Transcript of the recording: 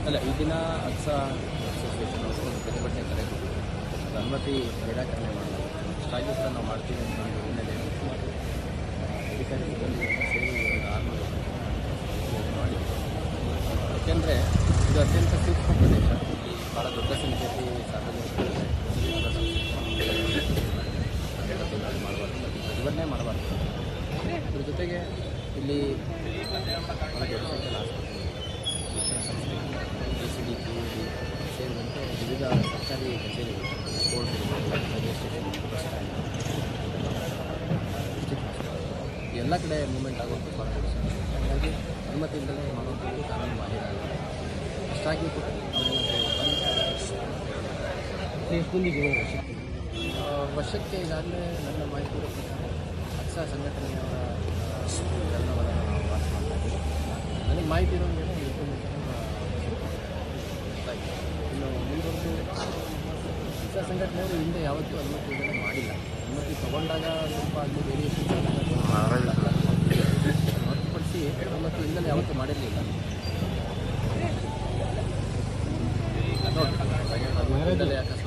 ಅಲ್ಲ, ಈ ದಿನ ಅಕ್ಸಾ ಅಸೋಸಿಯೇಷನ್ ಒಂದು ಪ್ರತಿಭಟನೆ ಕರೆ ಕೊಟ್ಟು ಅನುಮತಿ ನಿರಾಕರಣೆ ಮಾಡಲಾಗುತ್ತೆ. ಅಷ್ಟಾಗಿ ಕೂಡ ನಾವು ಮಾಡ್ತೀವಿ ಅಂತ ಒಂದು ಹಿನ್ನೆಲೆಯಲ್ಲಿ ಸುಮಾರು ಅಧಿಕಾರಿ ಸಿಬ್ಬಂದಿಗಳನ್ನು ಸೇರಿ ಒಂದು 600 ಮಾಡಿದ್ವಿ. ಯಾಕೆಂದರೆ ಇದು ಅತ್ಯಂತ ಸೂಕ್ಷ್ಮ ಪ್ರದೇಶ. ಇಲ್ಲಿ ಭಾಳ ದೊಡ್ಡ ಸಂಖ್ಯೆಯಲ್ಲಿ ಸಾರ್ವಜನಿಕರು ಮಾಡಬಾರ್ದು, ಪ್ರತಿಭಟನೆ ಮಾಡಬಾರ್ದು. ಅದ್ರ ಜೊತೆಗೆ ಇಲ್ಲಿ ಭಾಳ ದೊಡ್ಡ ಸಂಖ್ಯೆಯಲ್ಲಿ ಆಸ್ಪತ್ರೆ, ಶಿಕ್ಷಣ ಸಂಸ್ಥೆ, ACD, PUD ಸೇರಿದಂತೆ ವಿವಿಧ ಸರ್ಕಾರಿ ಕಚೇರಿಗಳು, court, railway station, bus stand, district hospital ಎಲ್ಲ ಕಡೆ ಮೂವ್ಮೆಂಟ್ ಆಗೋದು ಭಾಳ ದೊಡ್ಡ ಸಂಖ್ಯೆ. ಹಾಗಾಗಿ ಅನುಮತಿ ಇಲ್ಲದೆ ಮಾಡುವಂಥದ್ದು ಕಾನೂನು ಬಾಹಿರ ಆಗಿದೆ. ಅಷ್ಟಾಗಿ ಕೂಡ ವಶಕ್ಕೆ ಈಗಾಗಲೇ ನನ್ನ ಮಾಹಿತಿ ಪ್ರಕಾರ ಅಕ್ಸಾ ಸಂಘಟನೆಯವರ ಪ್ರಕರಣವನ್ನು ನಾವು ವಾಚ್ ಮಾಡ್ತಾ ಇದ್ದೀವಿ. ನನಗೆ ಮಾಹಿತಿ ಇರೋಂಗೆ ಇನ್ನು ಮುಂದುವರೆದು ಅಕ್ಸಾ ಸಂಘಟನೆಯವರು ಹಿಂದೆ ಯಾವತ್ತೂ ಅನುಮತಿ ಇದನ್ನು ಮಾಡಿಲ್ಲ. ಅನುಮತಿ ತಗೊಂಡಾಗ ಸ್ವಲ್ಪ ಅಲ್ಲಿ ವೇರಿಯೇಷನ್ ಹೊರತುಪಡಿಸಿ ಅನುಮತಿ ಇಲ್ಲದೆ ಯಾವತ್ತೂ ಮಾಡಿರಲಿಲ್ಲ. ನೋಡಿ, ಅಕಸ್ಮಾತ್